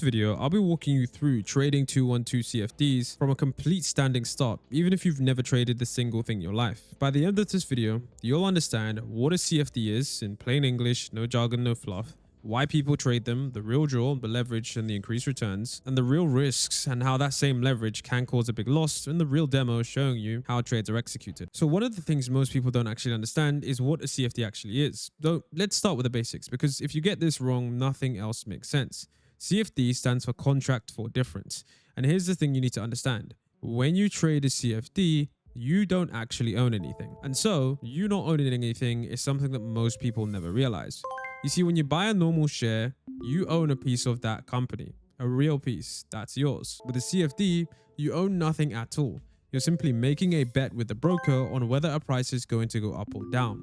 video, I'll be walking you through trading 212 CFDs from a complete standing start, even if you've never traded a single thing in your life. By the end of this video, you'll understand what a CFD is in plain English, no jargon, no fluff, why people trade them, the real draw, the leverage and the increased returns, and the real risks and how that same leverage can cause a big loss, and the real demo showing you how trades are executed. So one of the things most people don't actually understand is what a CFD actually is. Though let's start with the basics, because if you get this wrong, nothing else makes sense. CFD stands for contract for difference. And here's the thing you need to understand. When you trade a CFD, you don't actually own anything. And so you not owning anything is something that most people never realize. You see, when you buy a normal share, you own a piece of that company, a real piece, that's yours. With a CFD, you own nothing at all. You're simply making a bet with the broker on whether a price is going to go up or down.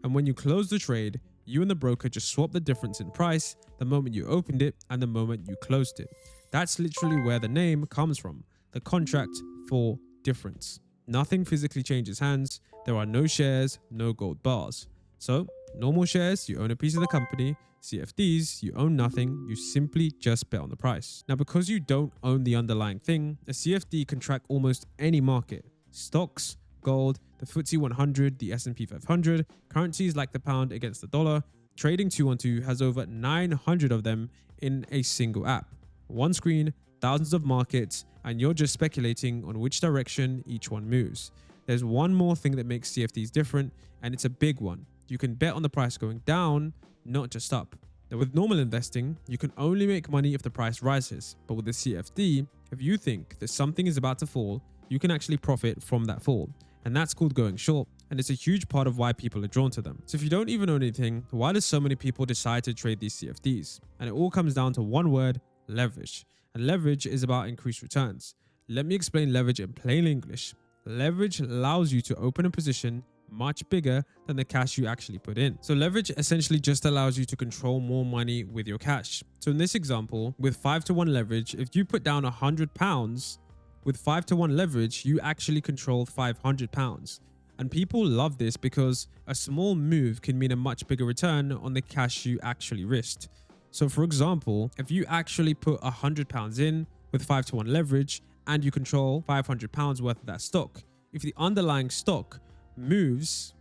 And when you close the trade, you and the broker just swap the difference in price the moment you opened it and the moment you closed it. That's literally where the name comes from, the contract for difference. Nothing physically changes hands. There are no shares, no gold bars. So normal shares, you own a piece of the company. CFDs, you own nothing. You simply just bet on the price. Now, because you don't own the underlying thing, a CFD can track almost any market. Stocks, gold, the FTSE 100, the S&P 500, currencies like the pound against the dollar. Trading 212 has over 900 of them in a single app. One screen, thousands of markets, and you're just speculating on which direction each one moves. There's one more thing that makes CFDs different, and it's a big one. You can bet on the price going down, not just up. Now, with normal investing, you can only make money if the price rises. But with the CFD, if you think that something is about to fall, you can actually profit from that fall. And that's called going short. And it's a huge part of why people are drawn to them. So if you don't even own anything, why do so many people decide to trade these CFDs? And it all comes down to one word: leverage. And leverage is about increased returns. Let me explain leverage in plain English. Leverage allows you to open a position much bigger than the cash you actually put in. So leverage essentially just allows you to control more money with your cash. So in this example, with 5-to-1 leverage, if you put down £100, with 5-to-1 leverage, you actually control £500. And people love this because a small move can mean a much bigger return on the cash you actually risked. So for example, if you actually put £100 in with 5-to-1 leverage and you control £500 worth of that stock, if the underlying stock moves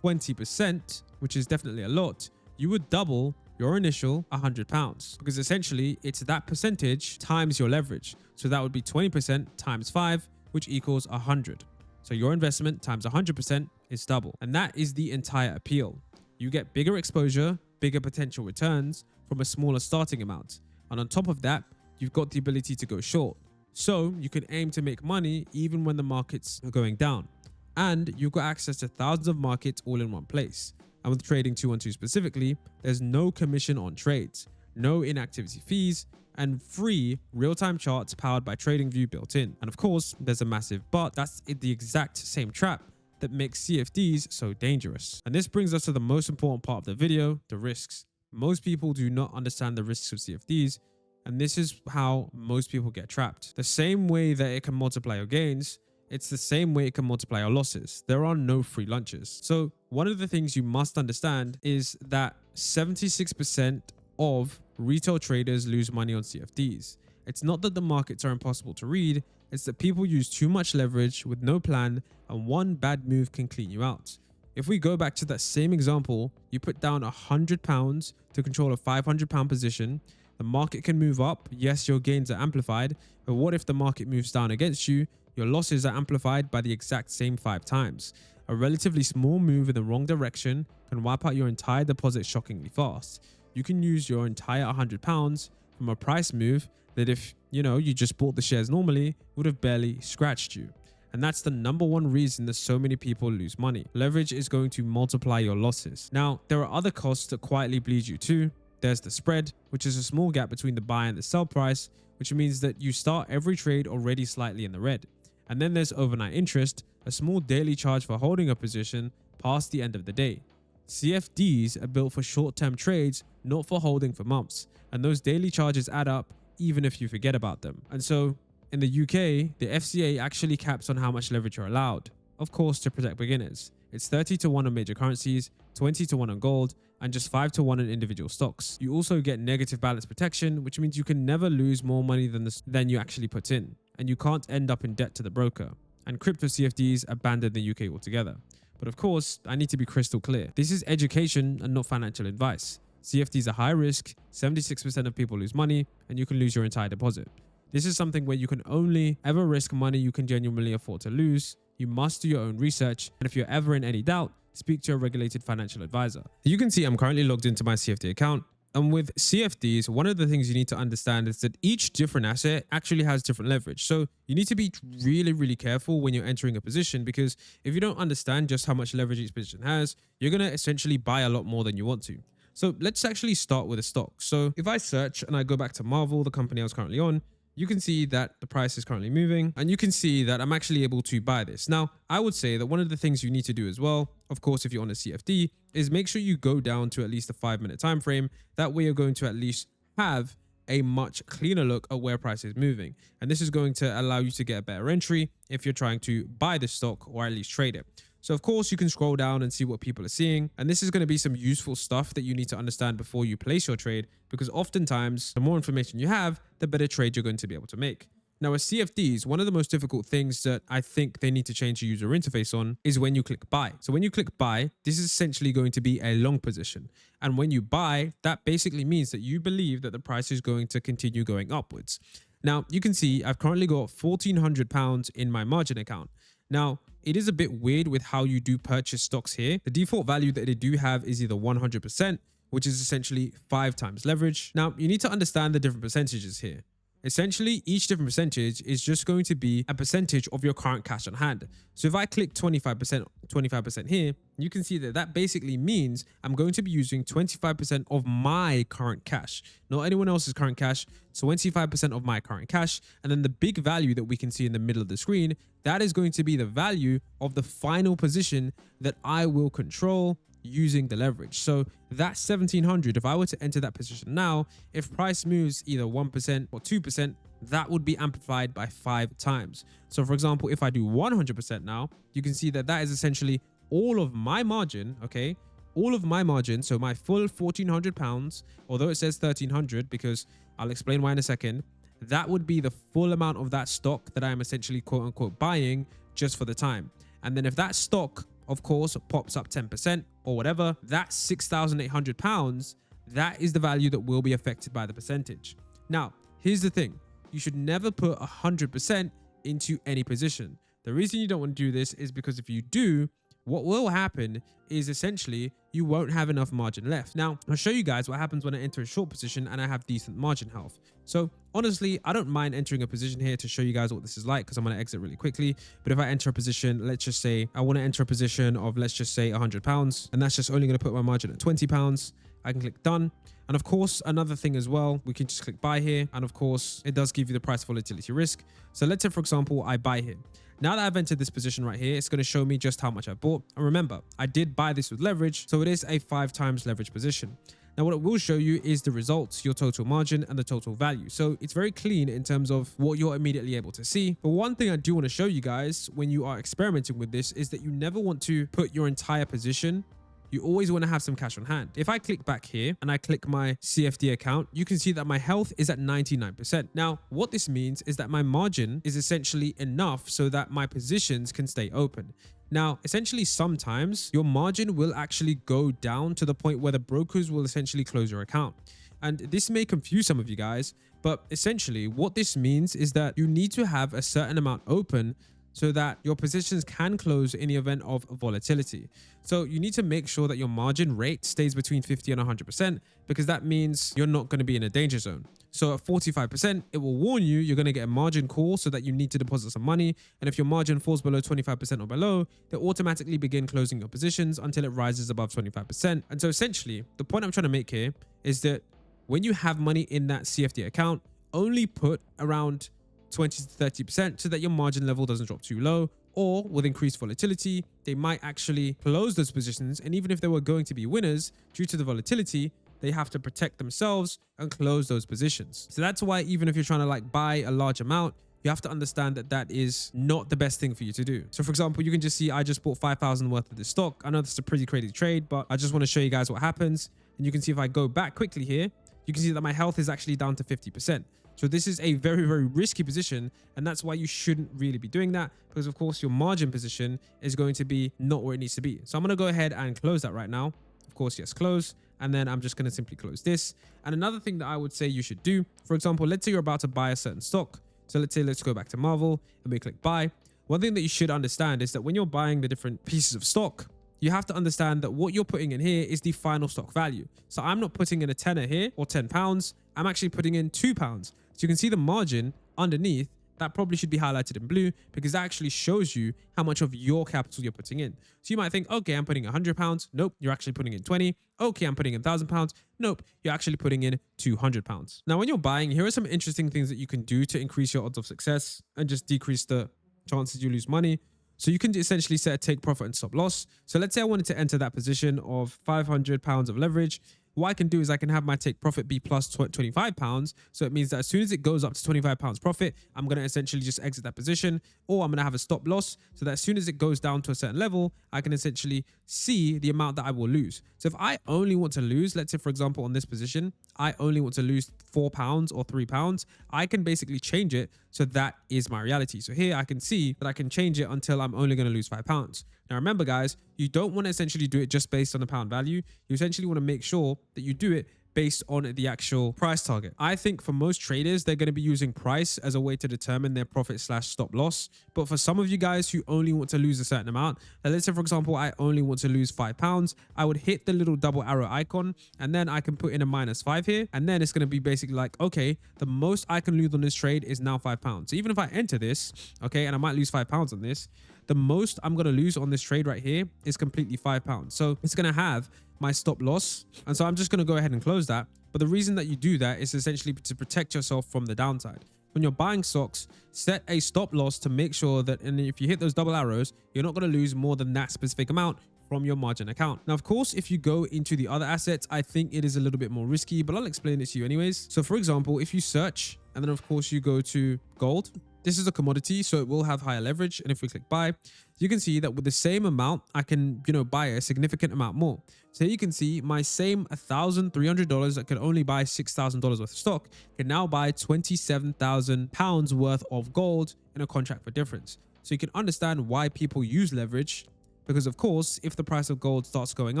20%, which is definitely a lot, you would double your initial £100, because essentially it's that percentage times your leverage. So that would be 20% times 5, which equals 100. So your investment times 100% is double. And that is the entire appeal. You get bigger exposure, bigger potential returns from a smaller starting amount. And on top of that, you've got the ability to go short. So you can aim to make money even when the markets are going down. And you've got access to thousands of markets all in one place. And with trading 212 specifically, there's no commission on trades, no inactivity fees, and free real-time charts powered by TradingView built in. And of course, there's a massive but. That's the exact same trap that makes CFDs so dangerous. And this brings us to the most important part of the video, the risks. Most people do not understand the risks of CFDs, and this is how most people get trapped. The same way that it can multiply your gains, it's the same way it can multiply your losses. There are no free lunches. So one of the things you must understand is that 76% of retail traders lose money on CFDs. It's not that the markets are impossible to read, it's that people use too much leverage with no plan, and one bad move can clean you out. If we go back to that same example, you put down £100 to control a £500 position. The market can move up. Yes, your gains are amplified, but what if the market moves down against you? Your losses are amplified by the exact same 5 times. A relatively small move in the wrong direction can wipe out your entire deposit shockingly fast. You can use your entire £100 from a price move that, if you just bought the shares normally, would have barely scratched you. And that's the number one reason that so many people lose money. Leverage is going to multiply your losses. Now, there are other costs that quietly bleed you too. There's the spread, which is a small gap between the buy and the sell price, which means that you start every trade already slightly in the red. And then there's overnight interest, a small daily charge for holding a position past the end of the day. CFDs are built for short-term trades, not for holding for months. And those daily charges add up even if you forget about them. And so in the UK, the FCA actually caps on how much leverage you're allowed, of course, to protect beginners. It's 30-to-1 on major currencies, 20-to-1 on gold, and just 5 to 1 in individual stocks. You also get negative balance protection, which means you can never lose more money than you actually put in, and you can't end up in debt to the broker. And crypto CFDs are banned in the UK altogether. But of course, I need to be crystal clear. This is education and not financial advice. CFDs are high risk, 76% of people lose money, and you can lose your entire deposit. This is something where you can only ever risk money you can genuinely afford to lose. You must do your own research, and if you're ever in any doubt, speak to a regulated financial advisor. You can see I'm currently logged into my CFD account. And with CFDs, one of the things you need to understand is that each different asset actually has different leverage. So you need to be really, really careful when you're entering a position, because if you don't understand just how much leverage each position has, you're going to essentially buy a lot more than you want to. So let's actually start with a stock. So if I search and I go back to Marvel, the company I was currently on, you can see that the price is currently moving, and you can see that I'm actually able to buy this. Now, I would say that one of the things you need to do as well, of course, if you're on a CFD, is make sure you go down to at least a 5-minute time frame. That way you're going to at least have a much cleaner look at where price is moving. And this is going to allow you to get a better entry if you're trying to buy the stock or at least trade it. So of course you can scroll down and see what people are seeing. And this is going to be some useful stuff that you need to understand before you place your trade, because oftentimes the more information you have, the better trade you're going to be able to make. Now, as CFDs, one of the most difficult things that I think they need to change the user interface on is when you click buy. So when you click buy, this is essentially going to be a long position. And when you buy, that basically means that you believe that the price is going to continue going upwards. Now, you can see I've currently got £1,400 in my margin account. Now, it is a bit weird with how you do purchase stocks here. The default value that they do have is either 100%, which is essentially 5 times leverage. Now, you need to understand the different percentages here. Essentially, each different percentage is just going to be a percentage of your current cash on hand. So if I click 25% here, you can see that that basically means I'm going to be using 25% of my current cash, not anyone else's current cash, 25% of my current cash. And then the big value that we can see in the middle of the screen, that is going to be the value of the final position that I will control using the leverage. So that's 1700. If I were to enter that position now, if price moves either 1% or 2%, that would be amplified by 5 times. So for example, if I do 100% now, you can see that that is essentially all of my margin, okay? All of my margin, so my full £1,400, although it says 1300, because I'll explain why in a second, that would be the full amount of that stock that I am essentially quote unquote buying just for the time. And then if that stock, of course, pops up 10% or whatever, that's £6,800. That is the value that will be affected by the percentage. Now, here's the thing. You should never put 100% into any position. The reason you don't want to do this is because if you do, what will happen is essentially you won't have enough margin left. Now, I'll show you guys what happens when I enter a short position and I have decent margin health. So honestly, I don't mind entering a position here to show you guys what this is like, because I'm going to exit really quickly. But if I enter a position, let's just say I want to enter a position of, let's just say £100, and that's just only going to put my margin at £20. I can click done. And of course, another thing as well, we can just click buy here. And of course, it does give you the price volatility risk. So let's say, for example, I buy here. Now that I've entered this position right here, it's going to show me just how much I bought. And remember, I did buy this with leverage, so it is a 5 times leverage position. Now, what it will show you is the results, your total margin and the total value. So it's very clean in terms of what you're immediately able to see. But one thing I do want to show you guys when you are experimenting with this is that you never want to put your entire position. You always want to have some cash on hand. If I click back here and I click my CFD account, you can see that my health is at 99%. Now, what this means is that my margin is essentially enough so that my positions can stay open. Now, essentially, sometimes your margin will actually go down to the point where the brokers will essentially close your account. And this may confuse some of you guys, but essentially what this means is that you need to have a certain amount open so that your positions can close in the event of volatility. So you need to make sure that your margin rate stays between 50 and 100%, because that means you're not going to be in a danger zone. So at 45%, it will warn you you're going to get a margin call so that you need to deposit some money. And if your margin falls below 25% or below, they automatically begin closing your positions until it rises above 25%. And so essentially, the point I'm trying to make here is that when you have money in that CFD account, only put around 20 to 30% so that your margin level doesn't drop too low. Or with increased volatility, they might actually close those positions. And even if they were going to be winners, due to the volatility, they have to protect themselves and close those positions. So that's why even if you're trying to like buy a large amount, you have to understand that that is not the best thing for you to do. So for example, you can just see I just bought 5,000 worth of this stock. I know this is a pretty crazy trade, but I just want to show you guys what happens. And you can see if I go back quickly here, you can see that my health is actually down to 50%. So this is a very, very risky position. And that's why you shouldn't really be doing that, because of course your margin position is going to be not where it needs to be. So I'm going to go ahead and close that right now. Of course, yes, close. And then I'm just going to simply close this. And another thing that I would say you should do, for example, let's say you're about to buy a certain stock. So let's go back to Marvel and we click buy. One thing that you should understand is that when you're buying the different pieces of stock, you have to understand that what you're putting in here is the final stock value. So I'm not putting in a tenner here or £10. I'm actually putting in £2. So you can see the margin underneath. That probably should be highlighted in blue because that actually shows you how much of your capital you're putting in. So you might think, okay, I'm putting £100. Nope, you're actually putting in 20. Okay, I'm putting in £1,000. Nope, you're actually putting in £200. Now, when you're buying, here are some interesting things that you can do to increase your odds of success and just decrease the chances you lose money. So you can essentially set a take profit and stop loss. So let's say I wanted to enter that position of £500 of leverage. What I can do is I can have my take profit be plus £25. So it means that as soon as it goes up to £25 profit, I'm going to essentially just exit that position, or I'm going to have a stop loss so that as soon as it goes down to a certain level, I can essentially see the amount that I will lose. So if I only want to lose, let's say, for example, on this position, I only want to lose £4 or £3, I can basically change it. So that is my reality. So here I can see that I can change it until I'm only going to lose £5. Now, remember, guys, you don't want to essentially do it just based on the pound value. You essentially want to make sure that you do it based on the actual price target. I think for most traders, they're going to be using price as a way to determine their profit / stop loss. But for some of you guys who only want to lose a certain amount, let's say, for example, I only want to lose £5, I would hit the little double arrow icon and then I can put in a -5 here. And then it's going to be basically like, okay, the most I can lose on this trade is now £5. So even if I enter this, okay, and I might lose £5 on this, the most I'm going to lose on this trade right here is completely £5. So it's going to have my stop loss. And so I'm just going to go ahead and close that. But the reason that you do that is essentially to protect yourself from the downside. When you're buying stocks, set a stop loss to make sure that, and if you hit those double arrows, you're not going to lose more than that specific amount from your margin account. Now, of course, if you go into the other assets, I think it is a little bit more risky, but I'll explain it to you anyways. So for example, if you search and then of course you go to gold, this is a commodity, so it will have higher leverage. And if we click buy, you can see that with the same amount, I can, buy a significant amount more. So you can see my same $1,300 that could only buy $6,000 worth of stock can now buy £27,000 worth of gold in a contract for difference. So you can understand why people use leverage, because of course, if the price of gold starts going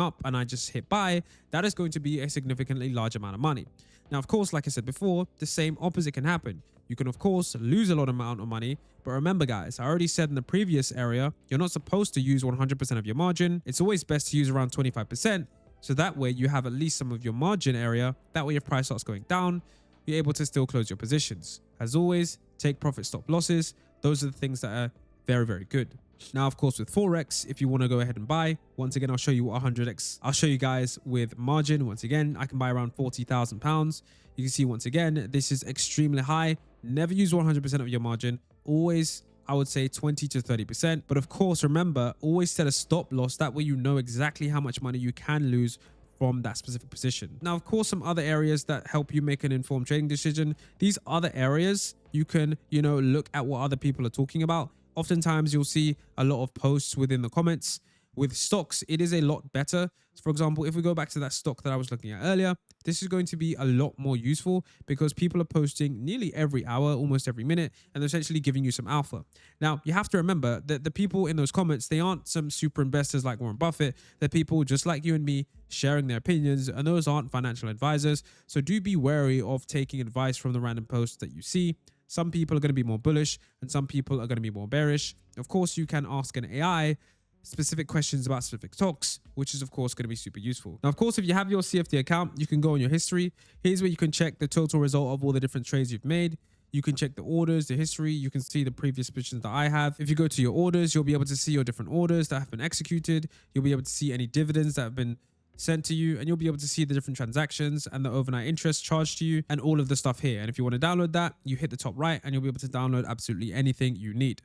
up and I just hit buy, that is going to be a significantly large amount of money. Now, of course, like I said before, the same opposite can happen. You can, of course, lose a lot amount of money. But remember, guys, I already said in the previous area, you're not supposed to use 100% of your margin. It's always best to use around 25%. So that way you have at least some of your margin area. That way if price starts going down, you're able to still close your positions. As always, take profit, stop losses. Those are the things that are very, very good. Now, of course, with forex, if you want to go ahead and buy, once again, I'll show you what 100x. I'll show you guys with margin. Once again, I can buy around £40,000. You can see once again, this is extremely high. Never use 100% of your margin. Always, I would say 20 to 30%. But of course, remember, always set a stop loss. That way you know exactly how much money you can lose from that specific position. Now, of course, some other areas that help you make an informed trading decision. These other areas, you can, look at what other people are talking about. Oftentimes, you'll see a lot of posts within the comments. With stocks, it is a lot better. For example, if we go back to that stock that I was looking at earlier, this is going to be a lot more useful because people are posting nearly every hour, almost every minute, and they're essentially giving you some alpha. Now, you have to remember that the people in those comments, they aren't some super investors like Warren Buffett. They're people just like you and me sharing their opinions, and those aren't financial advisors. So do be wary of taking advice from the random posts that you see. Some people are going to be more bullish and some people are going to be more bearish. Of course, you can ask an AI specific questions about specific stocks, which is of course going to be super useful. Now, of course, if you have your CFD account, you can go on your history. Here's where you can check the total result of all the different trades you've made. You can check the orders, the history. You can see the previous positions that I have. If you go to your orders, you'll be able to see your different orders that have been executed. You'll be able to see any dividends that have been sent to you, and you'll be able to see the different transactions and the overnight interest charged to you and all of the stuff here. And if you want to download that, you hit the top right and you'll be able to download absolutely anything you need.